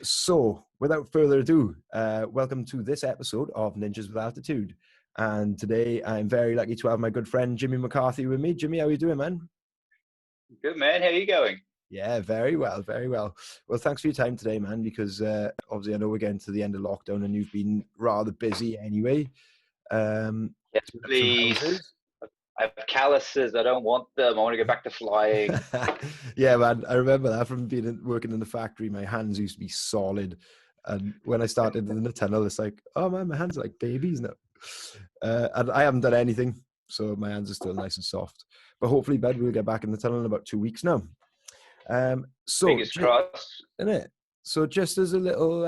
So, without further ado, welcome to this episode of Ninjas with Altitude. And today I'm very lucky to have my good friend Jimmy McCarthy with me. Jimmy, how are you doing, man? Good, man. How are you going? Yeah, very well, very well. Well, thanks for your time today, man, because obviously I know we're getting to the end of lockdown and you've been rather busy anyway. Yes, Doing up some please. houses. I have calluses. I don't want them. I want to go back to flying. Yeah, man, I remember that from working in the factory. My hands used to be solid. And when I started in the tunnel, it's like, oh man, my hands are like babies now. And I haven't done anything, so my hands are still nice and soft. But hopefully, bud, we'll get back in the tunnel in about 2 weeks now. Fingers crossed. Innit? So just as a little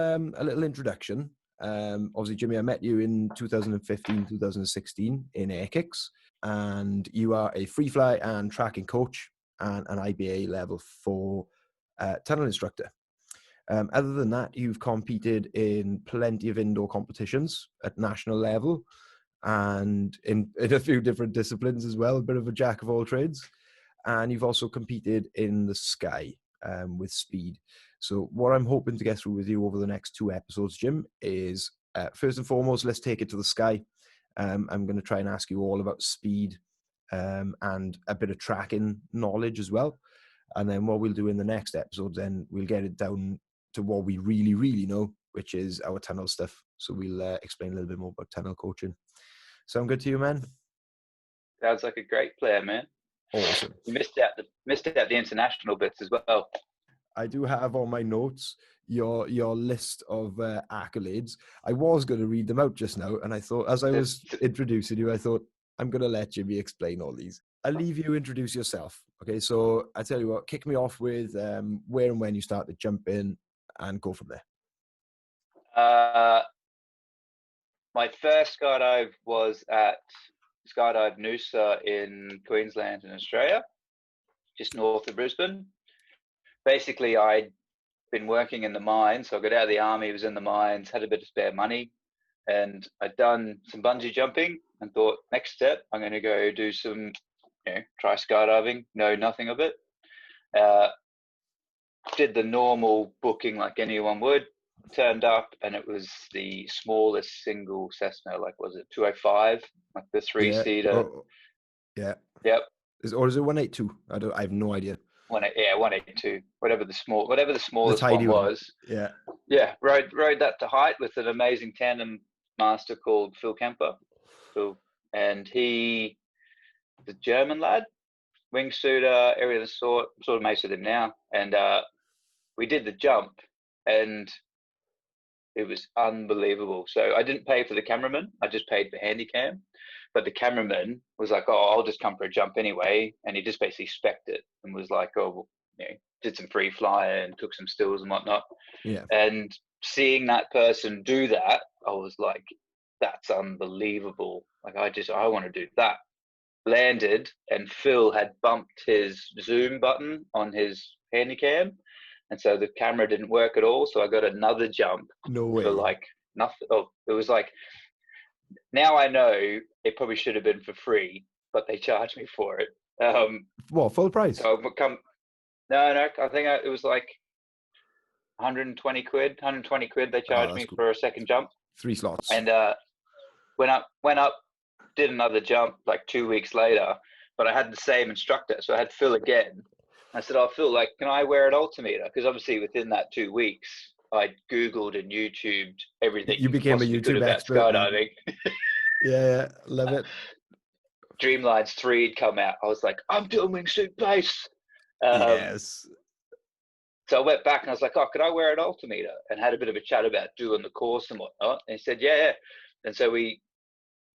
introduction, obviously, Jimmy, I met you in 2015, 2016 in air kicks, and you are a free fly and tracking coach and an IBA Level 4 tunnel instructor. Other than that, you've competed in plenty of indoor competitions at national level and in a few different disciplines as well, a bit of a jack of all trades. And you've also competed in the sky with speed. So what I'm hoping to get through with you over the next 2 episodes, Jim, is first and foremost, let's take it to the sky. I'm going to try and ask you all about speed and a bit of tracking knowledge as well. And then what we'll do in the next episode, then we'll get it down to what we really, really know, which is our tunnel stuff. So we'll explain a little bit more about tunnel coaching. Sound good to you, man? Sounds like a great player, man. Awesome. You missed out the international bits as well. I do have on my notes your list of accolades. I was going to read them out just now, and I thought, as I was introducing you, I thought, I'm going to let Jimmy explain all these. I'll leave you introduce yourself. Okay, so I tell you what, kick me off with where and when you started jumping and go from there. My first skydive was at Skydive Noosa in Queensland in Australia, just north of Brisbane. Basically, I'd been working in the mines, so I got out of the army, was in the mines, had a bit of spare money, and I'd done some bungee jumping and thought, next step, I'm going to go do some, try skydiving, know nothing of it. Did the normal booking like anyone would, turned up, and it was the smallest single Cessna, like was it 205, like the 3-seater. Yeah. Yep. Or is it 182? I have no idea. 182, whatever the smallest one was. Yeah. Yeah, rode that to height with an amazing tandem master called Phil Kemper. And he, the German lad, wingsuiter, area of the sort of mates with him now. And we did the jump, and it was unbelievable. So I didn't pay for the cameraman, I just paid for Handycam. But the cameraman was like, oh, I'll just come for a jump anyway. And he just basically spec'd it and was like, oh, did some free flying and took some stills and whatnot. Yeah. And seeing that person do that, I was like, that's unbelievable. Like, I want to do that. Landed, and Phil had bumped his zoom button on his Handycam. And so the camera didn't work at all. So I got another jump. No way. For like nothing. Oh, it was like, now I know it probably should have been for free, but they charged me for it. What, full price? So no, I think it was like 120 quid. 120 quid they charged me for a second jump. 3 slots. And went up, did another jump like 2 weeks later, but I had the same instructor. So I had Phil again. I said, oh, Phil, like, can I wear an altimeter? Because obviously within that 2 weeks, I Googled and YouTubed everything. You became a YouTube expert. Skydiving. Yeah, love it. Dreamlines 3 had come out. I was like, I'm doing wingsuit base. Yes. So I went back and I was like, oh, could I wear an altimeter? And had a bit of a chat about doing the course and whatnot. And he said, yeah. And so we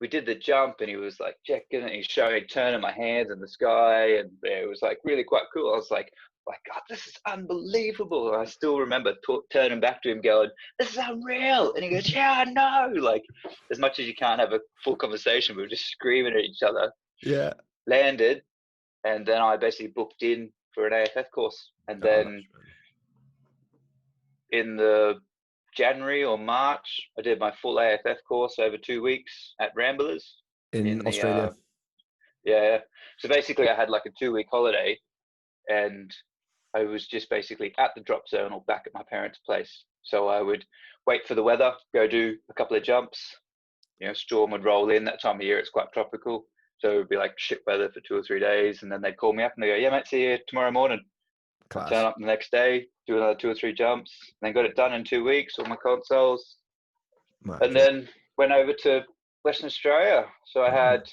did the jump, and he was like checking it. He showed me turning my hands in the sky, and it was like really quite cool. I was like, my God, this is unbelievable. And I still remember turning back to him going, this is unreal. And he goes, yeah, I know. Like, as much as you can't have a full conversation, we were just screaming at each other. Yeah. Landed, and then I basically booked in for an AFF course. And then in the January or March, I did my full AFF course over 2 weeks at Ramblers in Australia. Yeah. So basically I had like a 2-week holiday, and I was just basically at the drop zone or back at my parents' place. So I would wait for the weather, go do a couple of jumps. Storm would roll in. That time of year, it's quite tropical. So it would be like shit weather for 2 or 3 days. And then they'd call me up and they go, yeah, mate, see you tomorrow morning. I'd turn up the next day, do another 2 or 3 jumps, and then got it done in 2 weeks, all my consoles. And then went over to Western Australia. So I had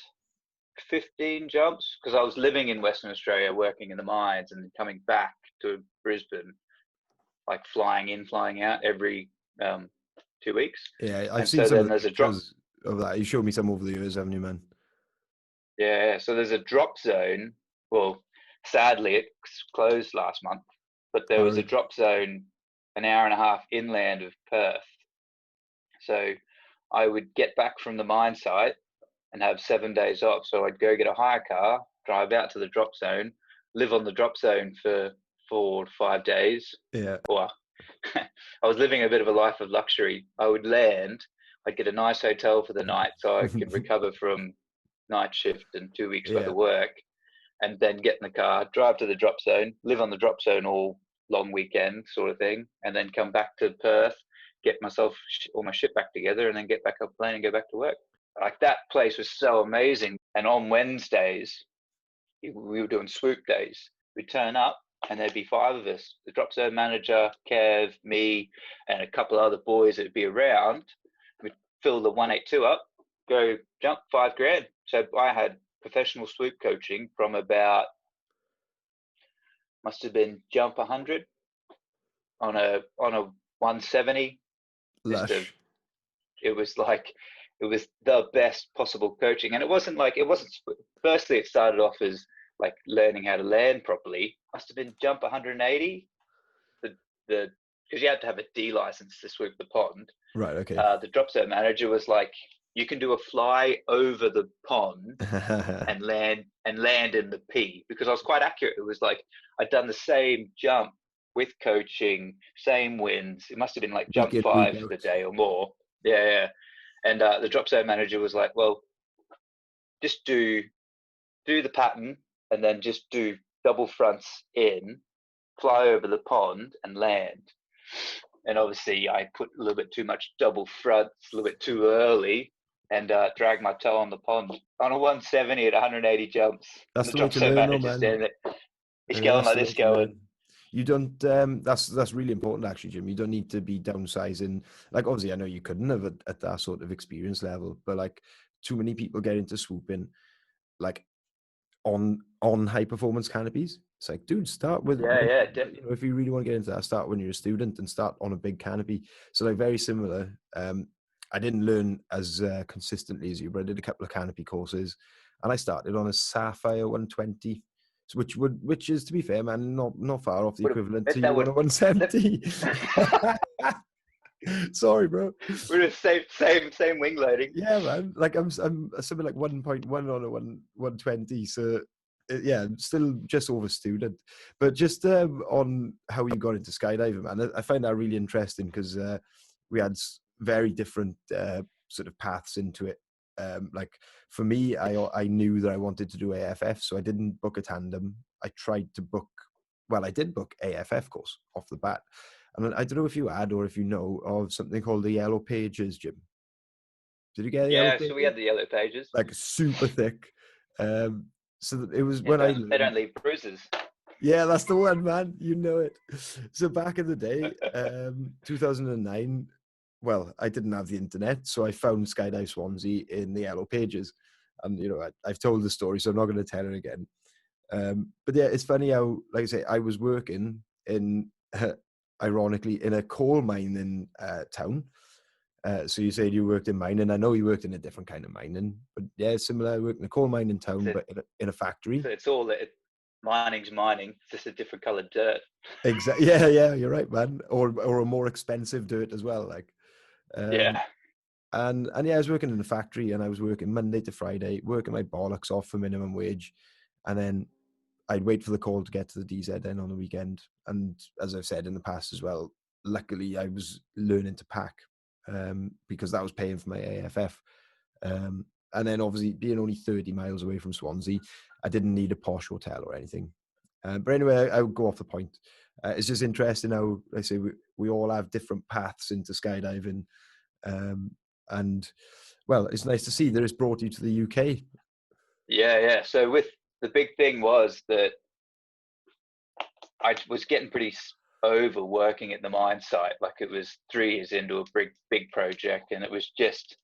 15 jumps because I was living in Western Australia, working in the mines, and coming back to Brisbane, like flying in, flying out every 2 weeks. Yeah, I've seen some of the pictures of that. You showed me some over the years, haven't you, man? Yeah, so there's a drop zone. Well, sadly, it's closed last month, but there was a drop zone an hour and a half inland of Perth. So I would get back from the mine site and have 7 days off. So I'd go get a hire car, drive out to the drop zone, live on the drop zone for 4 to 5 days. Yeah. Well, I was living a bit of a life of luxury. I would land, I'd get a nice hotel for the night so I could recover from night shift and 2 weeks worth of work, and then get in the car, drive to the drop zone, live on the drop zone all long weekend sort of thing, and then come back to Perth, get myself all my shit back together, and then get back up plane and go back to work. Like, that place was so amazing. And on Wednesdays, we were doing swoop days. We'd turn up and there'd be 5 of us, the drop zone manager, Kev, me, and a couple of other boys that'd be around. We'd fill the 182 up, go jump $5,000. So I had professional swoop coaching from about, must have been jump 100 on a 170. It was the best possible coaching. And it wasn't, firstly, it started off as like learning how to land properly. Must have been jump 180. Because you had to have a D license to swoop the pond. Right. Okay. The drop zone manager was like, you can do a fly over the pond and land in the P, because I was quite accurate. It was like I'd done the same jump with coaching, same winds. It must have been like jump 5 for the day or more. Yeah. And the drop zone manager was like, well, just do the pattern and then just do double fronts in, fly over the pond and land. And obviously I put a little bit too much double fronts a little bit too early and dragged my toe on the pond on a 170 at 180 jumps. That's the way to learn, man. He's going like this going. You don't, that's really important actually, Jim. You don't need to be downsizing. Like, obviously I know you couldn't have at that sort of experience level, but like too many people get into swooping like on high performance canopies. It's like, dude, start with, if you really want to get into that, start when you're a student and start on a big canopy. So like very similar. I didn't learn as consistently as you, but I did a couple of canopy courses and I started on a Sapphire 120. Which is, to be fair, man, not far off the equivalent to you on a 170. Sorry, bro. We're the same wing loading. Yeah, man. Like I'm something like 1.1 on a 120. So yeah, still just over student. But just on how you got into skydiving, man, I find that really interesting because we had very different sort of paths into it. Like for me, I knew that I wanted to do AFF, so I didn't book a tandem. I did book AFF course off the bat. And I don't know if you had or if you know of something called the Yellow Pages, Jim. Did you get the Yellow Pages? So we had the Yellow Pages. Like super thick. So it was they don't leave bruises. Yeah, that's the one, man. You know it. So back in the day, 2009, well, I didn't have the internet, so I found Skydive Swansea in the Yellow Pages. And, I've told the story, so I'm not going to tell it again. But yeah, it's funny how, like I say, I was working in, ironically, in a coal mining town. So you said you worked in mining. I know you worked in a different kind of mining, but yeah, similar. I worked in a coal mining town, but in a factory. So it's all that mining's mining, just a different coloured dirt. Exactly. Yeah, you're right, man. Or a more expensive dirt as well, like. Yeah. And yeah, I was working in a factory, and I was working Monday to Friday, working my bollocks off for minimum wage, and then I'd wait for the call to get to the DZN on the weekend. And as I've said in the past as well, luckily I was learning to pack because that was paying for my AFF. And then obviously being only 30 miles away from Swansea, I didn't need a posh hotel or anything. But anyway, I would go off the point. It's just interesting how, I say, we all have different paths into skydiving. And, well, it's nice to see that it's brought you to the UK. Yeah. So with the big thing was that I was getting pretty over working at the mine site. Like, it was 3 years into a big project, and it was just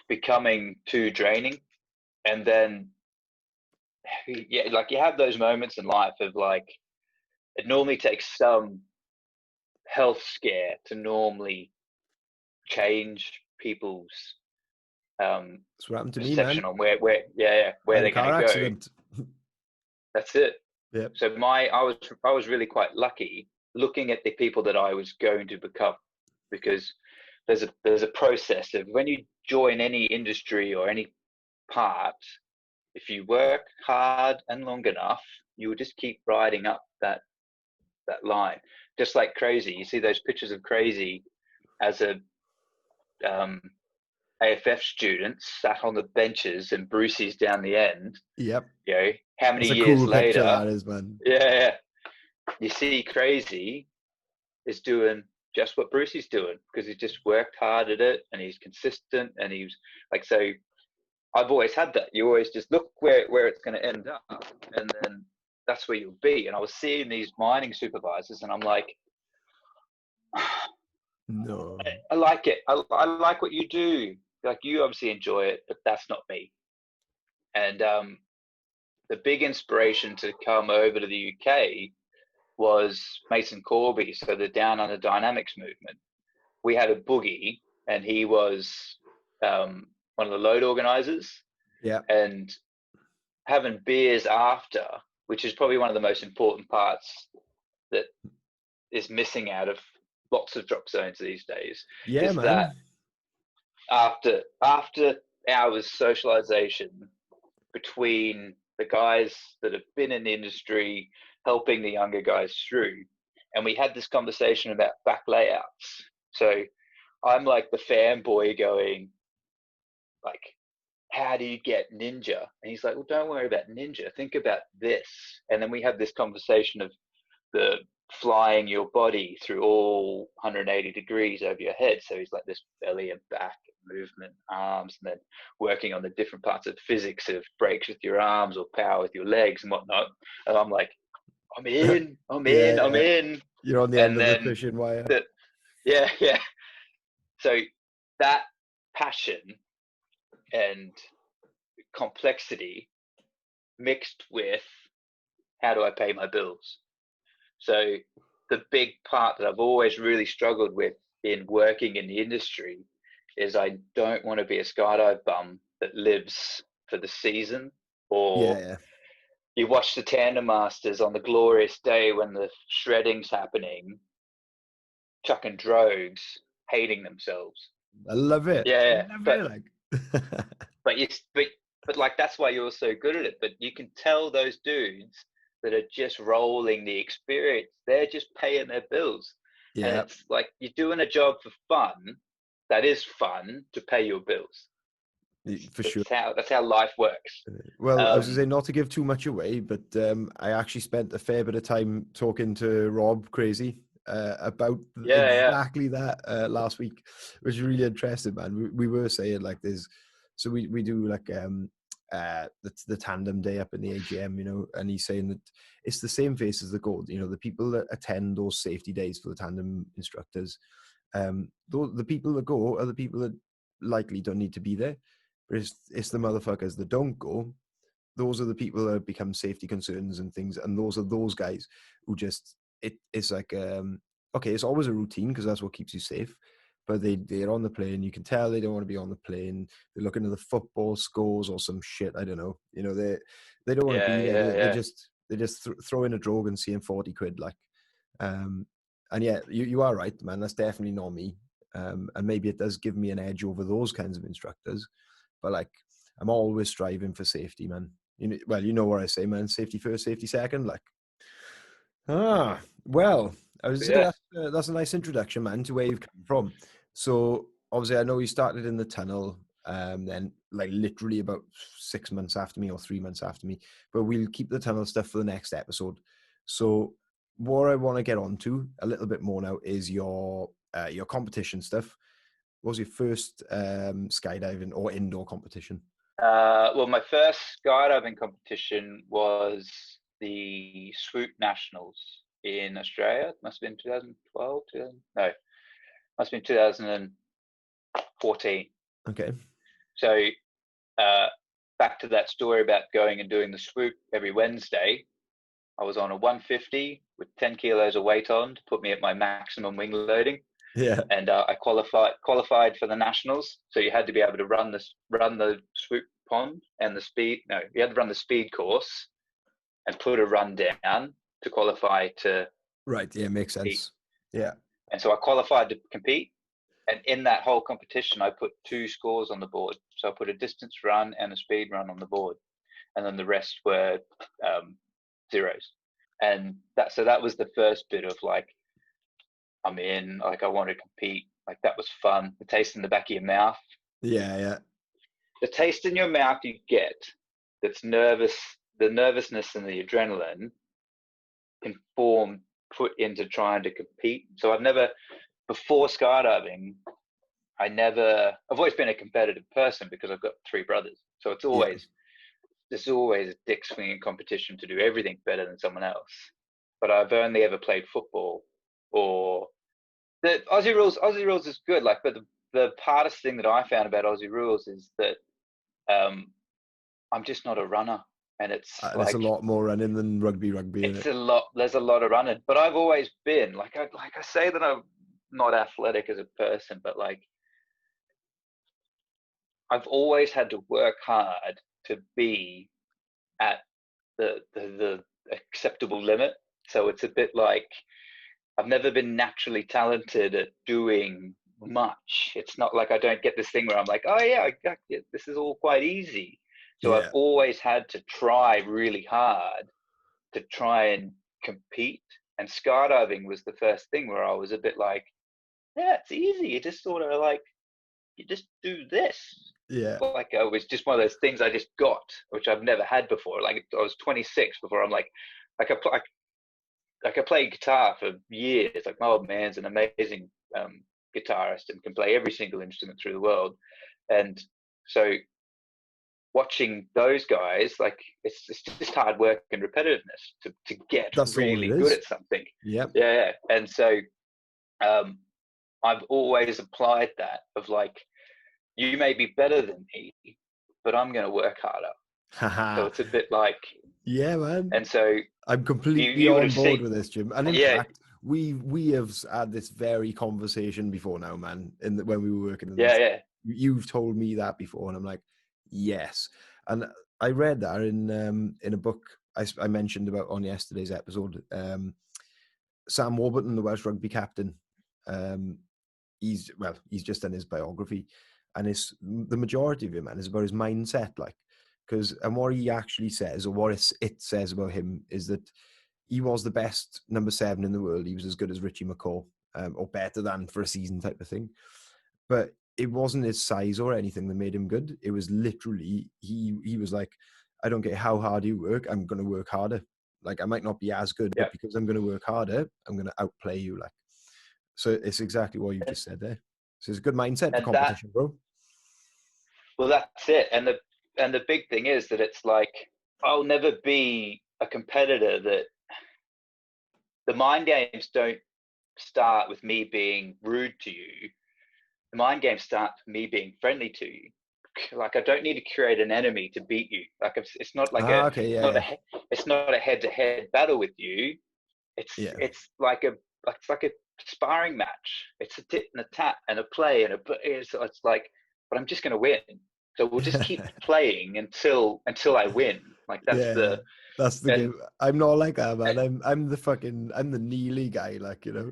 becoming too draining. And then, yeah, like, you have those moments in life of, like, it normally takes some health scare to normally change people's That's what happened to me, perception man. on where I had they're a car going to go. accident. That's it. Yep. So I was really quite lucky looking at the people that I was going to become, because there's a process of, when you join any industry or any part, if you work hard and long enough, you will just keep riding up that line, just like Crazy. You see those pictures of Crazy as a AFF student sat on the benches and Brucey's down the end. Yep. You know, how many That's a years cool later? Picture, that is, man. Yeah. You see, Crazy is doing just what Brucey's doing, because he's just worked hard at it, and he's consistent, and he's like, so I've always had that. You always just look where it's going to end up, and then that's where you'll be. And I was seeing these mining supervisors, and I'm like, no, I like it. I like what you do. Like, you obviously enjoy it, but that's not me. And the big inspiration to come over to the UK was Mason Corby, so the Down Under Dynamics movement. We had a boogie, and he was one of the load organizers. Yeah. And having beers after, which is probably one of the most important parts that is missing out of lots of drop zones these days. Yeah, is man. That after hours socialization between the guys that have been in the industry, helping the younger guys through, and we had this conversation about back layouts. So I'm like the fanboy going, like, how do you get Ninja? And he's like, well, don't worry about Ninja, think about this. And then we had this conversation of the flying your body through all 180 degrees over your head. So he's like, this belly and back movement, arms, and then working on the different parts of physics of brakes with your arms or power with your legs and whatnot. And I'm like, I'm in. You're on the end of the fishing wire. Yeah. So that passion and complexity mixed with, how do I pay my bills? So the big part that I've always really struggled with in working in the industry is, I don't want to be a skydive bum that lives for the season, or you watch the tandem masters on the glorious day when the shredding's happening, chucking drogues, hating themselves. I love it. Yeah, but like, that's why you're so good at it. But you can tell those dudes that are just rolling the experience, they're just paying their bills. Yeah. And it's like, you're doing a job for fun. That is fun to pay your bills. For sure. That's how life works. Well, I was going to say, not to give too much away, but I actually spent a fair bit of time talking to Rob Crazy about exactly that last week, which is really interesting, man. We were saying, like, so we do like the tandem day up in the AGM, you know, and he's saying that it's the same face as the gold, you know, the people that attend those safety days for the tandem instructors, the people that go are the people that likely don't need to be there, but it's the motherfuckers that don't go. Those are the people that become safety concerns and things, and those are those guys who just, it's like, okay, it's always a routine because that's what keeps you safe, but they're on the plane, you can tell they don't want to be on the plane, they're looking at the football scores or some shit, I don't know, you know, they don't want to be there. They just throw in a drogue and seeing 40 quid, like, and yeah, you are right, man, that's definitely not me, and maybe it does give me an edge over those kinds of instructors, but like, I'm always striving for safety, man. You know what I say, man, safety first, safety second, like. Well, I was saying that's a nice introduction, man, to where you've come from. So obviously I know you started in the tunnel, then like literally about 6 months after me or 3 months after me. But we'll keep the tunnel stuff for the next episode. So what I want to get onto a little bit more now is your competition stuff. What was your first skydiving or indoor competition? Well, my first skydiving competition was the Swoop Nationals in Australia. Must have been 2012. No, must have been 2014. Okay. So back to that story about going and doing the swoop every Wednesday. I was on a 150 with 10 kilos of weight on to put me at my maximum wing loading. Yeah. And I qualified for the nationals. So you had to be able to run the swoop pond and the speed. No, you had to run the speed course and put a run down to qualify to. Right. Yeah, makes sense. Compete. Yeah. And so I qualified to compete. And in that whole competition, I put 2 scores on the board. So I put a distance run and a speed run on the board, and then the rest were zeros. And that was the first bit of like, I'm in, like I want to compete. Like that was fun. The taste in the back of your mouth. Yeah, yeah. The taste in your mouth you get that's nervous, the nervousness and the adrenaline can put into trying to compete. So before skydiving, I've always been a competitive person because I've got 3 brothers. So it's always, there's always a dick swinging competition to do everything better than someone else. But I've only ever played football or the Aussie rules. Aussie rules is good. Like, but the hardest thing that I found about Aussie rules is that I'm just not a runner, and it's there's a lot more running than rugby. It's a lot. There's a lot of running, but I've always been like I say that I'm not athletic as a person, but like I've always had to work hard to be at the acceptable limit. So it's a bit like I've never been naturally talented at doing much. It's not like I don't get this thing where I'm like, oh yeah, I got it. This is all quite easy. So I've always had to try really hard to try and compete. And skydiving was the first thing where I was a bit like, yeah, it's easy. You just sort of like, you just do this. Yeah. Like it was just one of those things I just got, which I've never had before. Like I was 26 before I'm like I could play guitar for years. Like my old man's an amazing guitarist and can play every single instrument through the world. And so watching those guys, like it's just hard work and repetitiveness to get really good at something. Yeah. And so I've always applied that of like, you may be better than me, but I'm going to work harder. So it's a bit like, yeah, man. And so I'm completely on board with this, Jim. And in fact, we have had this very conversation before now, man. When we were working. You've told me that before, and I'm like, yes. And I read that in a book I mentioned about on yesterday's episode. Sam Warburton, the Welsh rugby captain. He's just done his biography, and the majority of it, man, is about his mindset, like. And what he actually says, or what it says about him, is that he was the best number 7 in the world. He was as good as Richie McCaw, or better than for a season type of thing. But it wasn't his size or anything that made him good. It was literally, he was like, I don't care how hard you work, I'm going to work harder. Like, I might not be as good, but because I'm going to work harder, I'm going to outplay you. Like, so it's exactly what you just said there. So it's a good mindset for competition, bro. Well, that's it. And the big thing is that it's like, I'll never be a competitor that the mind games don't start with me being rude to you. The mind games start with me being friendly to you. Like, I don't need to create an enemy to beat you. Like, it's not like it's not a head-to-head battle with you. It's like a sparring match. It's a tit and a tap and a play and it's like, but I'm just going to win. So we'll just keep playing until I win. Like that's the game. I'm not like that, man. I'm the Neely guy. Like, you know,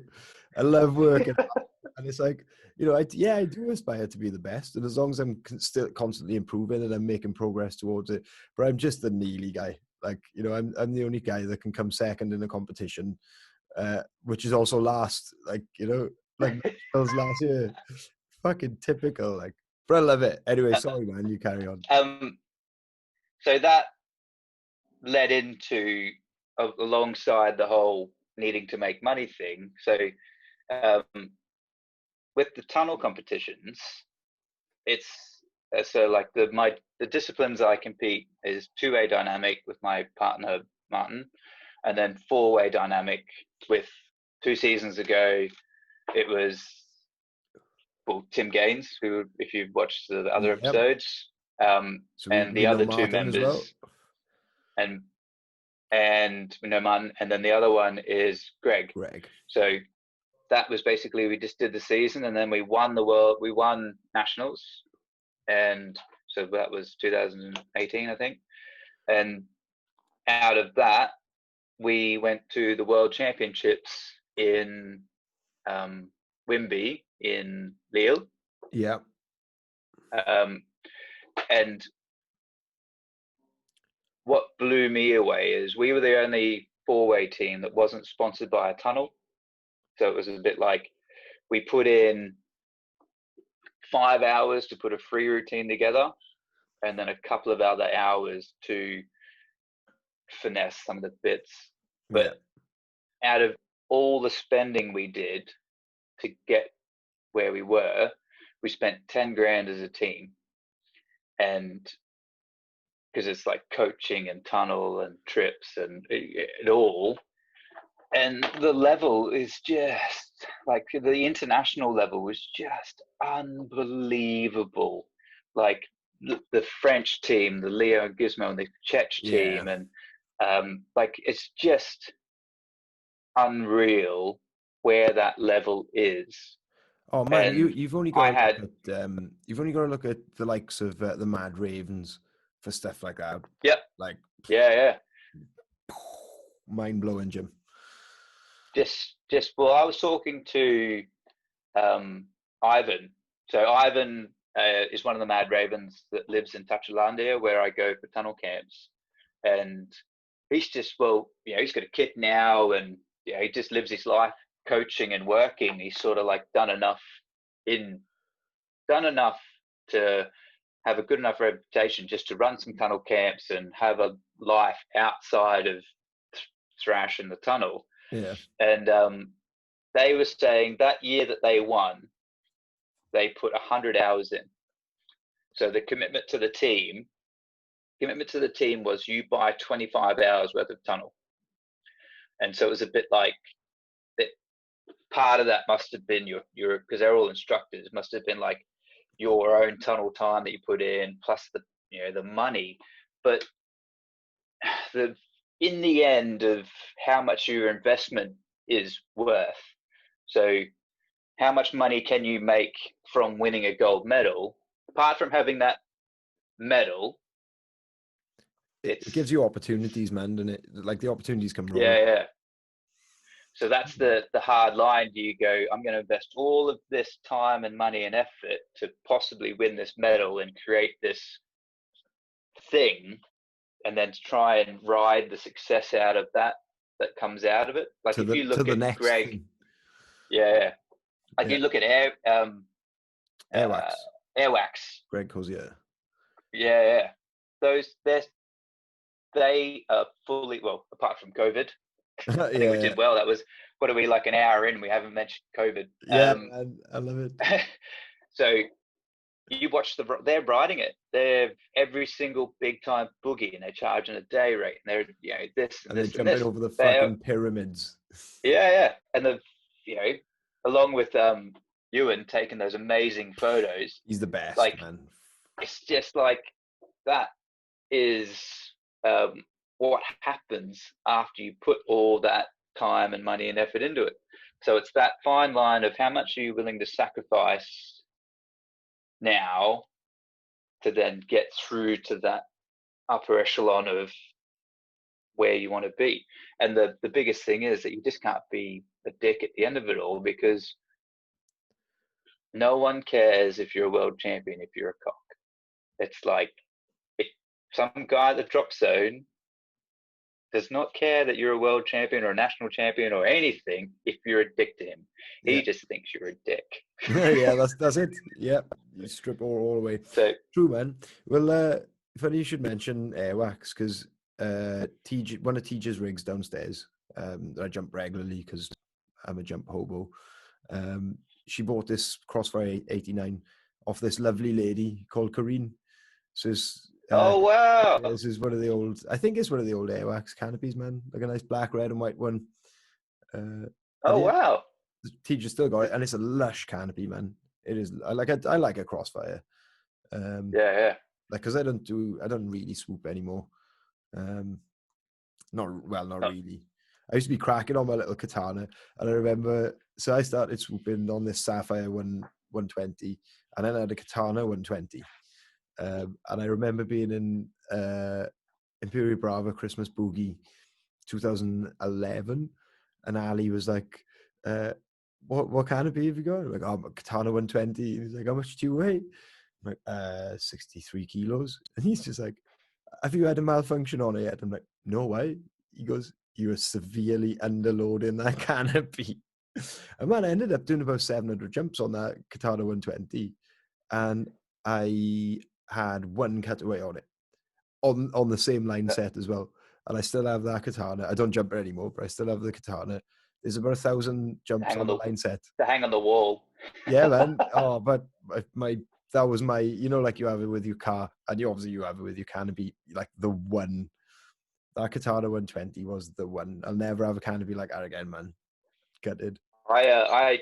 I love working, and it's like, you know, I do aspire to be the best, and as long as I'm still constantly improving and I'm making progress towards it. But I'm just the Neely guy. Like, you know, I'm the only guy that can come second in a competition, which is also last. Like, you know, like last year, fucking typical. Like. But I love it. Anyway, sorry, man. You carry on. So that led into alongside the whole needing to make money thing. So with the tunnel competitions, it's so like the disciplines I compete is 2-way dynamic with my partner Martin, and then 4-way dynamic with 2 seasons ago. It was Tim Gaines, who, if you've watched the other episodes, So and the other 2 Martin members, and we know Martin, and then the other one is Greg. So that was basically, we just did the season, and then we won nationals, and so that was 2018, I think. And out of that, we went to the World Championships in Wimby in Lille. Yeah. And what blew me away is we were the only 4-way team that wasn't sponsored by a tunnel. So it was a bit like, we put in 5 hours to put a free routine together, and then a couple of other hours to finesse some of the bits. But out of all the spending we did to get where we were, we spent 10 grand as a team. And because it's like coaching and tunnel and trips and it all. And the level is just like, the international level was just unbelievable. Like the French team, the Leo Gizmo and the Czech team, and like it's just unreal where that level is. Oh man, you've only got to look at the likes of the Mad Ravens for stuff like that. Yep. Like mind blowing, Jim. Well, I was talking to Ivan. So Ivan is one of the Mad Ravens that lives in Tachilandia, where I go for tunnel camps, and he's just, he's got a kid now, and he just lives his life coaching and working. He's sort of like done enough to have a good enough reputation just to run some tunnel camps and have a life outside of thrash in the tunnel. Yeah. And they were saying that year that they won, they put 100 hours in. So the commitment to the team was, you buy 25 hours worth of tunnel. And so it was a bit like that. Part of that must have been your because they're all instructors, must have been like your own tunnel time that you put in, plus the money. But in the end of how much your investment is worth. So how much money can you make from winning a gold medal? Apart from having that medal, it gives you opportunities, man, and it like the opportunities come rolling. Yeah. So that's the hard line. Do you go, I'm going to invest all of this time and money and effort to possibly win this medal and create this thing, and then try and ride the success out of that comes out of it? Like if you look at Greg, thing. You look at Airwax. Greg Cozier. Yeah. They are fully, apart from COVID. I think we did well. That was, what are we, like an hour in? We haven't mentioned COVID. Yeah, I love it. So you watch they're riding it. They're every single big time boogie, and they're charging a day rate, and they're this and they're this jumping over the fucking pyramids. Yeah, and along with Ewan taking those amazing photos. He's the best, man. It's just like that is what happens after you put all that time and money and effort into it. So it's that fine line of how much are you willing to sacrifice now to then get through to that upper echelon of where you want to be. And the biggest thing is that you just can't be a dick at the end of it all, because no one cares if you're a world champion if you're a cock. It's like, if some guy at the drop zone does not care that you're a world champion or a national champion or anything if you're a dick to him. He just thinks you're a dick. Yeah, that's it. Yep. You strip all the way. So True, man. Well, funny you should mention Airwax because one of TJ's rigs downstairs, that I jump regularly because I'm a jump hobo. She bought this Crossfire 89 off this lovely lady called Corrine. So oh wow. this is one of the old, I think it's one of the old Airwax canopies, man. Like a nice black, red and white one. Oh wow. TJ still got it, and it's a lush canopy, man. It is. I like a Crossfire. Yeah. Like, because I don't really swoop anymore. Not really. I used to be cracking on my little katana, and I remember, so I started swooping on this Sapphire 120, and then I had a katana 120. And I remember being in Imperial Brava Christmas Boogie 2011, and Ali was like, what canopy have you got? I'm like, oh, I'm katana 120. And he's like, how much do you weigh? I'm like, 63 kilos. And he's just like, have you had a malfunction on it yet? I'm like, no, why? He goes, you are severely underloading that canopy. And man, I ended up doing about 700 jumps on that katana 120, and I had one cutaway on it on the same line set as well. And I still have that katana. I don't jump it anymore, but I still have the katana. There's about 1,000 jumps on the line set to hang on the wall. Yeah, man. Oh, but that was my, like you have it with your car, and you have it with your canopy, like the one. That Katana 120 was the one. I'll never have a canopy like that again, man. Gutted. I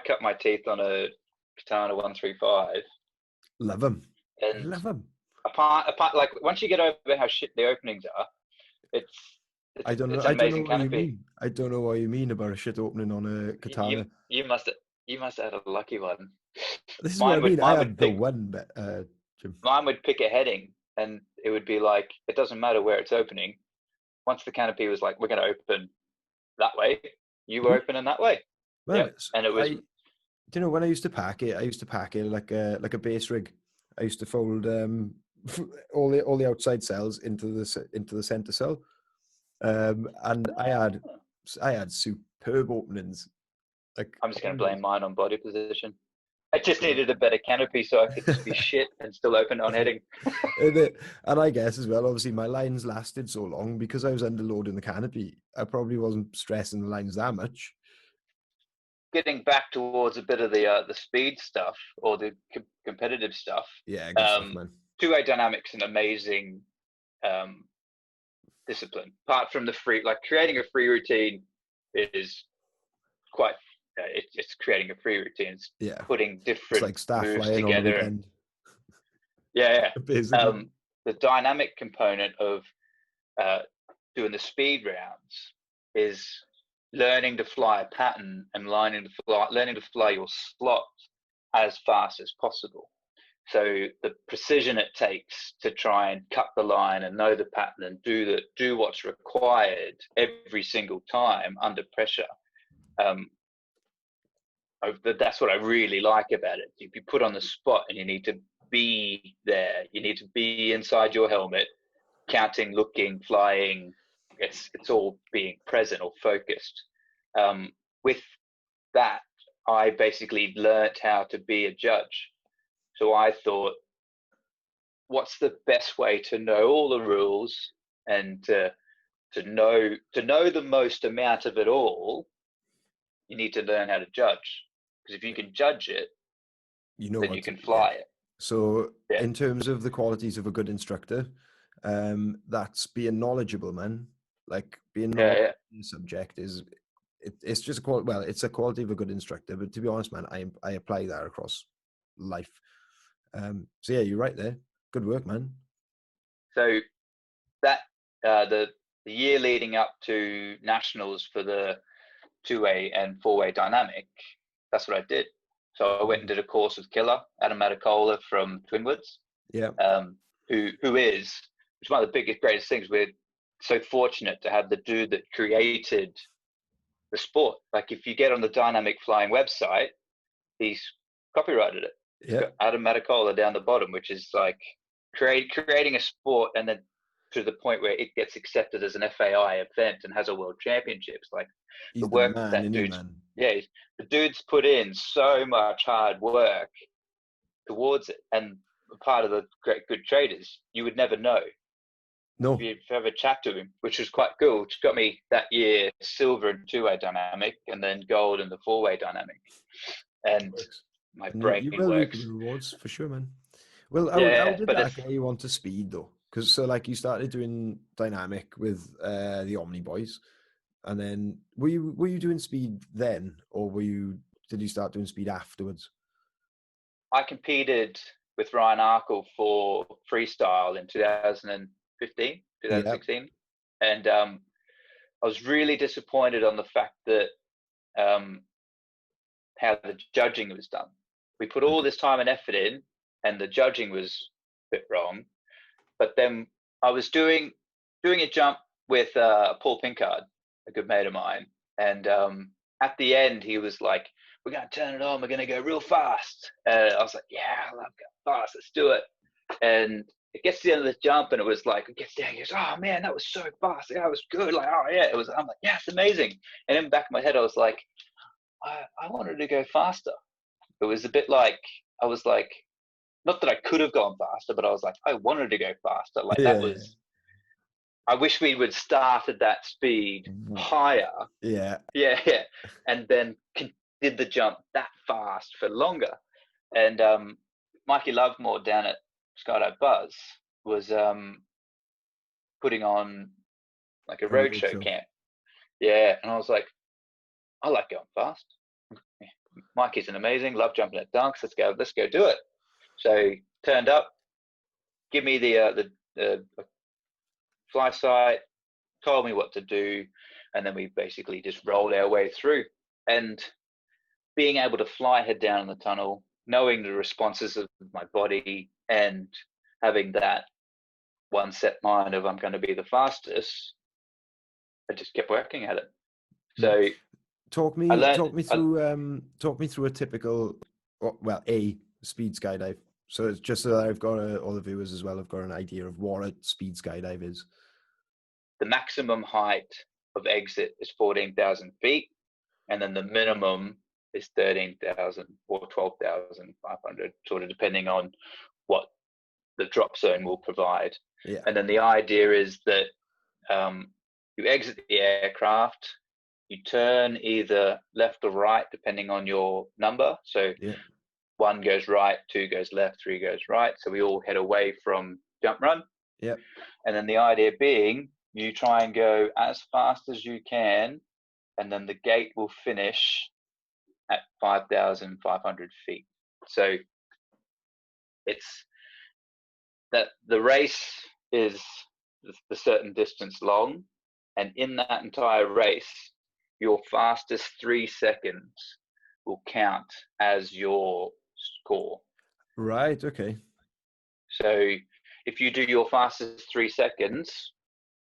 cut my teeth on a Katana 135. Love them. And love them. Apart, like once you get over how shit the openings are, it's amazing canopy. I don't know what you mean about a shit opening on a Katana. You must have had a lucky one. This is what I mean. I had the one, Jim. Mine would pick a heading, and it would be like, it doesn't matter where it's opening. Once the canopy was like, we're going to open that way, you were opening that way. Yeah, and it was. Do you know when I used to pack it? I used to pack it like a base rig. I used to fold all the outside cells into the center cell, and I had superb openings. Like, I'm just going to blame mine on body position. I just needed a better canopy so I could just be shit and still open on heading. And I guess as well, obviously my lines lasted so long because I was underloading the canopy. I probably wasn't stressing the lines that much. Getting back towards a bit of the speed stuff or the competitive stuff. Yeah, good stuff, man. Two-way dynamics, an amazing discipline. Apart from the free, like creating a free routine is quite. It's creating a free routine. It's putting different like staff moves flying together. On the weekend. Yeah. Basically. The dynamic component of doing the speed rounds is learning to fly a pattern and learning to fly your slot as fast as possible. So the precision it takes to try and cut the line and know the pattern and do what's required every single time under pressure. That's what I really like about it. You be put on the spot and you need to be there. You need to be inside your helmet, counting, looking, flying. It's all being present or focused. With that, I basically learnt how to be a judge. So I thought, what's the best way to know all the rules and to know the most amount of it all? You need to learn how to judge. Because if you can judge it, then you can fly it. So in terms of the qualities of a good instructor, that's being knowledgeable, man. Like being knowledgeable in the subject it's just it's a quality of a good instructor. But to be honest, man, I apply that across life. So yeah, you're right there. Good work, man. So that the year leading up to nationals for the 2-way and 4-way dynamic, that's what I did. So I went and did a course with Killer Adam Matacola from Twinwoods. Yeah. Who is one of the greatest things. We're so fortunate to have the dude that created the sport. Like if you get on the Dynamic Flying website, he's copyrighted it. Yeah. Adam Matacola down the bottom, which is like creating a sport and then to the point where it gets accepted as an FAI event and has a world championships. Like he's the work man, that dude's, the dude's put in so much hard work towards it. And part of the great good traders, you would never know. No. If you ever chat to him, which was quite cool, which got me that year silver in 2-way dynamic and then gold in the 4-way dynamic. And my And brain you will reap works. the rewards for sure, man. Well, Yeah, how did but that get you onto speed though? Because so like you started doing dynamic with the Omni Boys, and then were you doing speed then, or did you start doing speed afterwards? I competed with Ryan Arkle for freestyle in 2015, 2016. And I was really disappointed on the fact that how the judging was done. We put all this time and effort in, and the judging was a bit wrong. But then I was doing a jump with Paul Pinkard, a good mate of mine, and at the end he was like, "We're gonna turn it on. We're gonna go real fast." I was like, "Yeah, I love going fast. Let's do it." And it gets to the end of the jump, and it was like, it gets down. He goes, "Oh man, that was so fast. Yeah, it was good." Like, "Oh yeah, it was." I'm like, "Yeah, it's amazing." And in the back of my head, I was like, I wanted to go faster. It was a bit like, I was like, not that I could have gone faster, but I was like, I wanted to go faster. Like that was, I wish we would start at that speed higher. Yeah. And then did the jump that fast for longer. And Mikey Lovemore down at Skydive Buzz was putting on like a roadshow camp. Yeah. And I was like, I like going fast. Mikey's an amazing, love jumping at dunks. Let's go do it. So turned up, give me the fly site, told me what to do, and then we basically just rolled our way through. And being able to fly head down in the tunnel, knowing the responses of my body, and having that one set mind of I'm going to be the fastest, I just kept working at it. So talk me through a typical, well, a speed skydive. So it's just so that I've got all the viewers as well have got an idea of what a speed skydive is. The maximum height of exit is 14,000 feet, and then the minimum is 13,000 or 12,500, sort of depending on what the drop zone will provide. Yeah. And then the idea is that you exit the aircraft, you turn either left or right, depending on your number. So 1 goes right, 2 goes left, 3 goes right. So we all head away from jump run. Yeah. And then the idea being, you try and go as fast as you can, and then the gate will finish at 5,500 feet. So it's that the race is the certain distance long, and in that entire race, your fastest 3 seconds will count as your score. Right. Okay. So if you do your fastest 3 seconds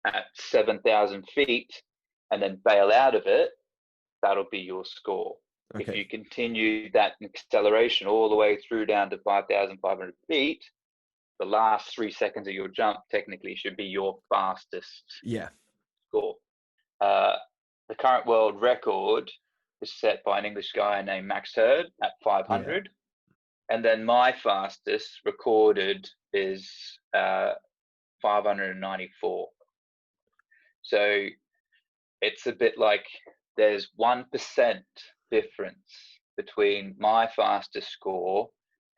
at 7,000 feet and then bail out of it, that'll be your score. Okay. If you continue that acceleration all the way through down to 5,500 feet, the last 3 seconds of your jump technically should be your fastest score. The current world record is set by an English guy named Max Hurd at 500. And then my fastest recorded is 594. So it's a bit like there's 1% difference between my fastest score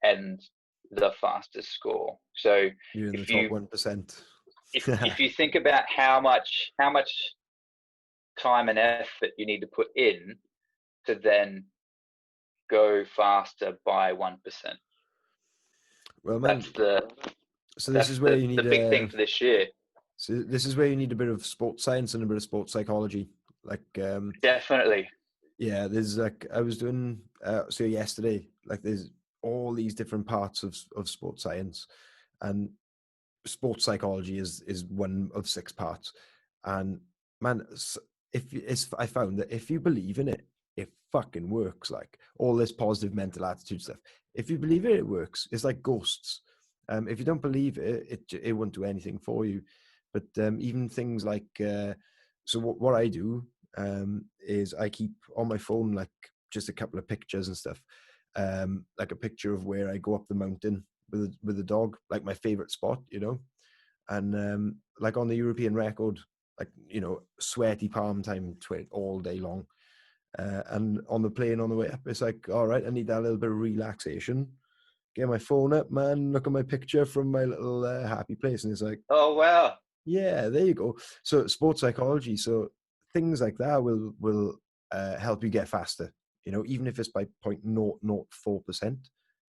and the fastest score. So you're in the top 1%. if you think about how much time and effort you need to put in to then go faster by 1%. Well, man, this is where you need the big thing for this year. So this is where you need a bit of sports science and a bit of sports psychology. Like definitely. Yeah, there's like I was doing so yesterday. Like there's all these different parts of sports science, and sports psychology is one of 6 parts. And man, I found that if you believe in it, it fucking works. Like all this positive mental attitude stuff. If you believe it, it works. It's like ghosts. If you don't believe it, it won't do anything for you. But even things like so what I do is I keep on my phone like just a couple of pictures and stuff, like a picture of where I go up the mountain with a dog, like my favorite spot, you know. And like on the European record, like, you know, sweaty palm time all day long. And on the plane on the way up, it's like, all right, I need that little bit of relaxation. Get my phone up, man, look at my picture from my little happy place. And it's like, Oh, wow. yeah, there you go. So sports psychology. So things like that will help you get faster. You know, even if it's by 0.004%,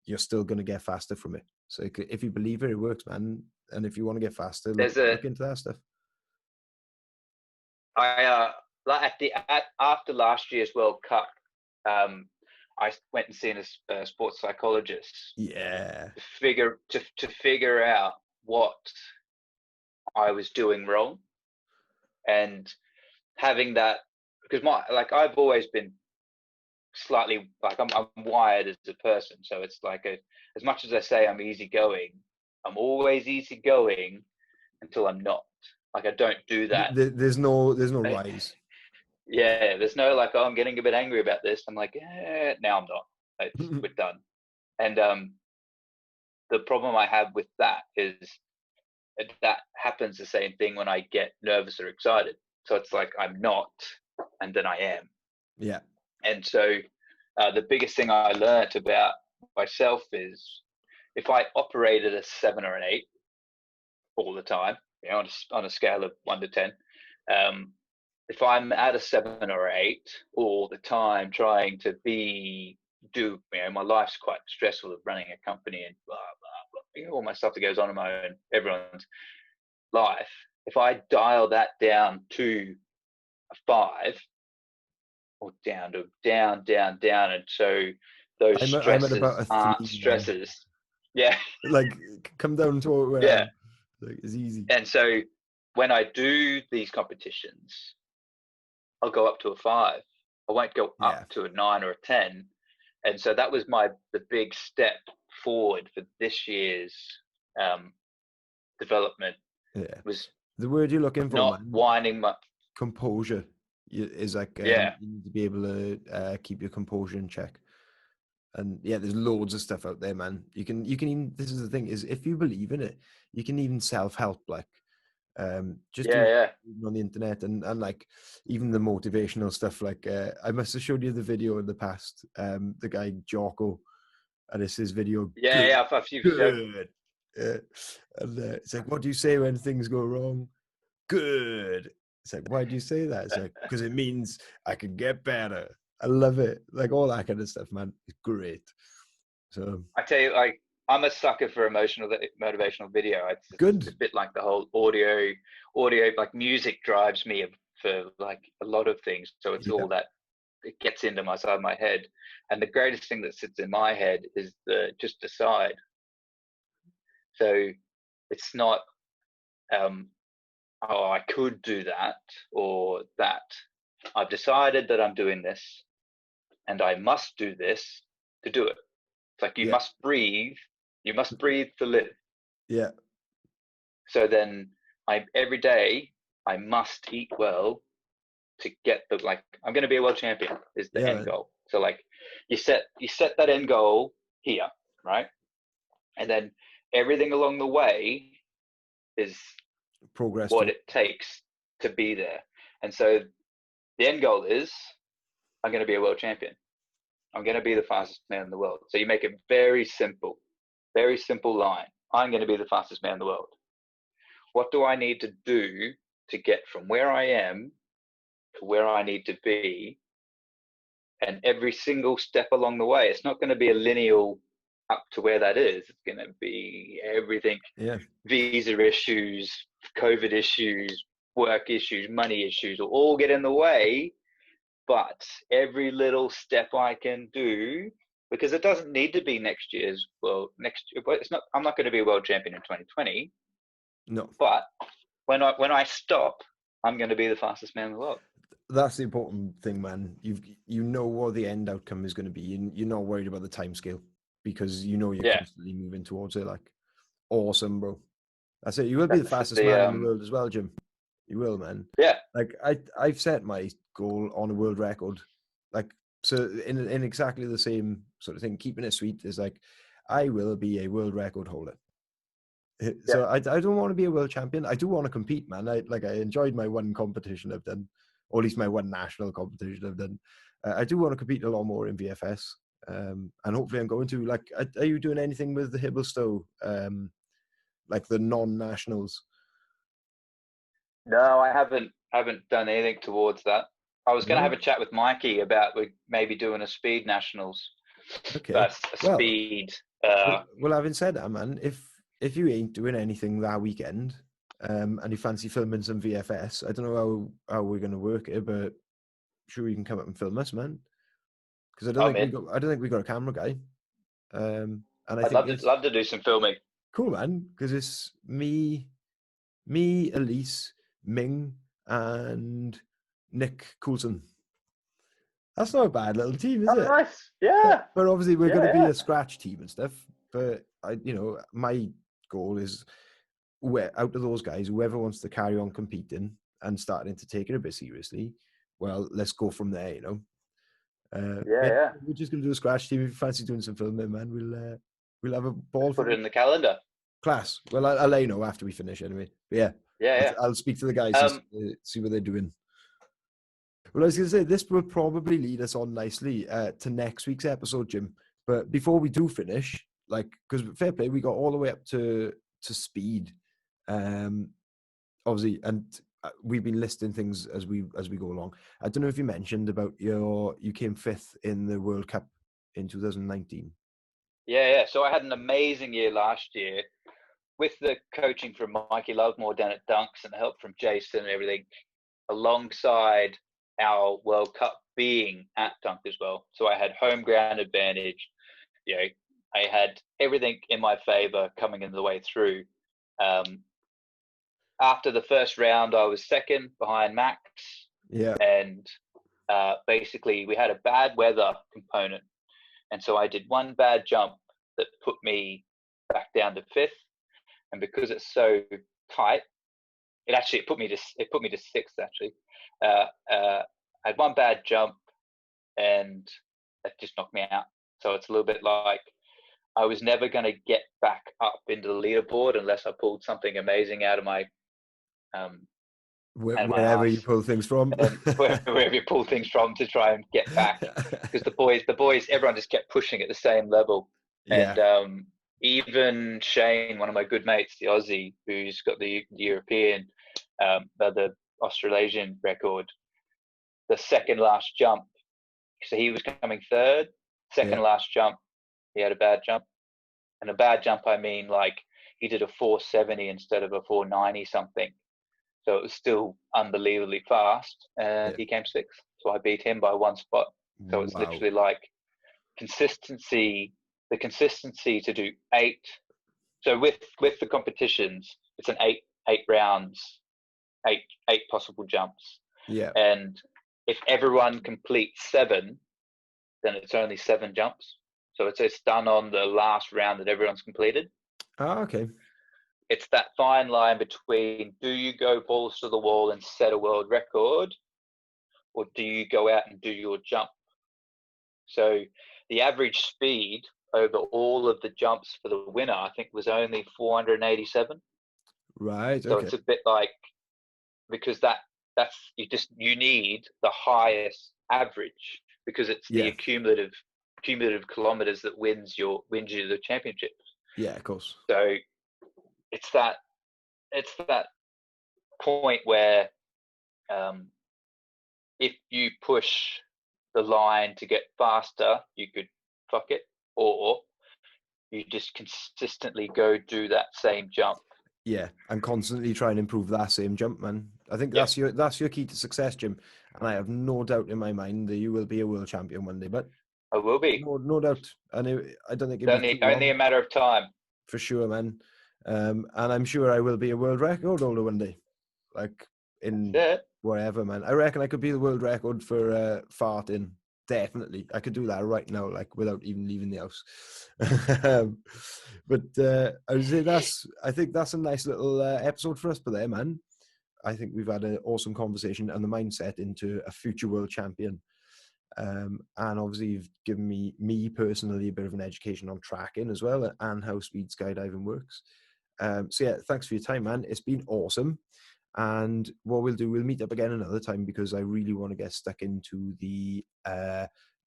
you're still going to get faster from it. So if you believe it, it works, man. And if you want to get faster, look into that stuff. Like after last year's World Cup, I went and seen a sports psychologist. Yeah. To figure out what I was doing wrong, and having that, because I've always been slightly like I'm wired as a person, so it's like as much as I say I'm easygoing, I'm always easygoing until I'm not. Like I don't do that. There's no rise. Yeah, there's no like, oh, I'm getting a bit angry about this. I'm like, now I'm not. We're done. And the problem I have with that is that happens the same thing when I get nervous or excited. So it's like I'm not, and then I am. Yeah. And so the biggest thing I learned about myself is if I operate at a 7 or an 8 all the time, you know, on a scale of 1 to 10, if I'm at a 7 or 8 all the time, trying to you know, my life's quite stressful of running a company and blah, blah, blah, you know, all my stuff that goes on in my own, everyone's life. If I dial that down to a 5, or down, and so those stresses I'm at about a 3 aren't stresses. Yeah. Like come down to where yeah. Like, it's easy. And so when I do these competitions, I'll go up to a 5. I won't go up to a 9 or a 10. And so that was the big step forward for this year's development. Yeah. Was the word you're looking for, not man. whining much. Composure is like you need to be able to keep your composure in check. And yeah, there's loads of stuff out there, man. You can even, this is the thing, is if you believe in it, you can even self-help, like just on the internet and like even the motivational stuff. Like I must have showed you the video in the past, the guy Jocko, and it's his video. Good. And it's like, what do you say when things go wrong? Good. It's like, why do you say that? It's like, because it means I can get better. I love it. Like all that kind of stuff, man. It's great. So I tell you, like, I'm a sucker for motivational video. It's good. A bit like the whole audio, like music drives me for like a lot of things. So it's all that, it gets into my side of my head. And the greatest thing that sits in my head is just decide. So it's not, oh, I could do that or that. I've decided that I'm doing this and I must do this to do it. It's like you must breathe to live. Yeah. So then every day I must eat well to get I'm going to be a world champion is the end goal. So like you set that end goal here, right? And then everything along the way is progress, what it takes to be there. And so the end goal is I'm going to be a world champion. I'm going to be the fastest man in the world. So you make it very simple line. I'm going to be the fastest man in the world. What do I need to do to get from where I am to where I need to be? And every single step along the way, it's not going to be a linear up to where that is. It's going to be everything. Yeah. Visa issues, COVID issues, work issues, money issues will all get in the way. But every little step I can do, because it doesn't need to be next year's it's not. I'm not going to be a world champion in 2020. No. But when I stop, I'm going to be the fastest man in the world. That's the important thing, man. You know what the end outcome is going to be. You're not worried about the time scale because you know you're constantly moving towards it. Like, awesome, bro. That's it. You will be the fastest man in the world as well, Jim. You will, man. Yeah. Like I've set my goal on a world record. Like So in exactly the same sort of thing, keeping it sweet is like, I will be a world record holder. So I don't want to be a world champion. I do want to compete, man. I enjoyed my one competition I've done, or at least my one national competition I've done. I do want to compete a lot more in VFS, and hopefully I'm going to. Like, are you doing anything with the Hibblestow, like the non-nationals? No, I haven't done anything towards that. I was going to No? have a chat with Mikey about maybe doing a speed nationals, Okay. but a Well, speed. well, having said that, man, if you ain't doing anything that weekend, and you fancy filming some VFS, I don't know how we're going to work it, but sure you can come up and film us, man. Because I don't think we got a camera guy. And I I'd think love to do some filming. cool, man, because it's me, Elise, Ming, and Nick Coulson. That's not a bad little team, is it? Nice. Yeah. But obviously we're going to be Yeah. a scratch team and stuff. But my goal is, out of those guys, whoever wants to carry on competing and starting to take it a bit seriously, well, let's go from there. Yeah. We're just going to do a scratch team. If you fancy doing some filming, man, we'll have a ball. Put it in the calendar. Class. Well, I'll let you know after we finish anyway. But yeah. Yeah. I'll speak to the guys and see what they're doing. Well, I was going to say, this will probably lead us on nicely to next week's episode, Jim. But before we do finish, because fair play, we got all the way up to speed, obviously, and we've been listing things as we go along. I don't know if you mentioned about you came 5th in the World Cup in 2019. Yeah. So I had an amazing year last year with the coaching from Mikey Lovemore down at Dunks and the help from Jason and everything, alongside our World Cup being at Dunk as well. So I had home ground advantage. I had everything in my favor coming in the way through. After the first round, I was second behind Max. Yeah. And basically we had a bad weather component. And so I did one bad jump that put me back down to 5th. And because it's so tight, it put me to 6th actually. I had one bad jump and that just knocked me out. So it's a little bit like I was never going to get back up into the leaderboard unless I pulled something amazing out of my wherever you pull things from. Wherever you pull things from to try and get back. Because the boys, everyone just kept pushing at the same level. Yeah. And even Shane, one of my good mates, the Aussie, who's got the European, the Australasian record, the second last jump, so he was coming 3rd. Second last jump, he had a bad jump. And a bad jump, I mean, like he did a 470 instead of a 490 something. So it was still unbelievably fast, and he came 6th. So I beat him by 1 spot. So it's literally like consistency. The consistency to do 8. So with the competitions, it's an 8 rounds, 8 possible jumps. Yeah. And if everyone completes 7, then it's only 7 jumps. So it's done on the last round that everyone's completed. Oh, okay. It's that fine line between, do you go balls to the wall and set a world record, or do you go out and do your jump? So the average speed over all of the jumps for the winner, I think, was only 487. Right. So it's a bit like, because that's you need the highest average, because it's the cumulative kilometers that wins you the championship. Yeah, of course. So it's that point where if you push the line to get faster, you could fuck it, or you just consistently go do that same jump. Yeah, and constantly try and improve that same jump, man. I think that's your key to success, Jim. And I have no doubt in my mind that you will be a world champion one day. But I will be, no doubt. And I don't think it's only a matter of time. For sure, man. And I'm sure I will be a world record holder one day, like in wherever, man. I reckon I could be the world record for farting. Definitely, I could do that right now, like without even leaving the house. But I would say I think that's a nice little episode for us. But there, man, I think we've had an awesome conversation and the mindset into a future world champion. And obviously you've given me personally a bit of an education on tracking as well and how speed skydiving works. So yeah, thanks for your time, man. It's been awesome. And what we'll do, we'll meet up again another time, because I really want to get stuck into the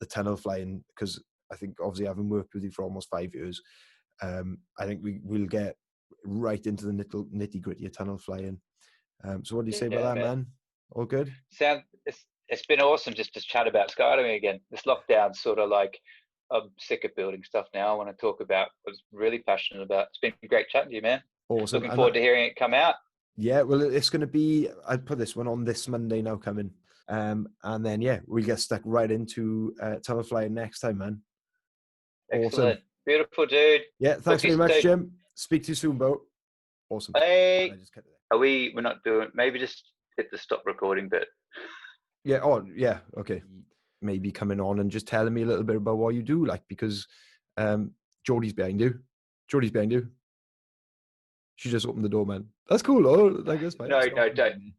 tunnel flying, because I think obviously having worked with you for almost 5 years, I think we'll get right into the nitty gritty of tunnel flying. So what do you say about that, man? All good? It's been awesome just to chat about skydiving again. This lockdown's sort of like, I'm sick of building stuff now. I want to talk about what I was really passionate about. It's been great chatting to you, man. Awesome. Looking forward to hearing it come out. Yeah, well, it's going to be, I'd put this one on this Monday now coming. And then, yeah, we'll get stuck right into tunnel flying next time, man. Excellent. Awesome. Beautiful, dude. Yeah, thanks very much, Jim. Speak to you soon, Bo. Awesome. Hey, we're not doing, maybe just hit the stop recording bit. Yeah, oh, yeah, okay. Maybe coming on and just telling me a little bit about what you do, like, because Jodie's behind you. She just opened the door, man. That's cool, though. Like, that's fine. No, don't.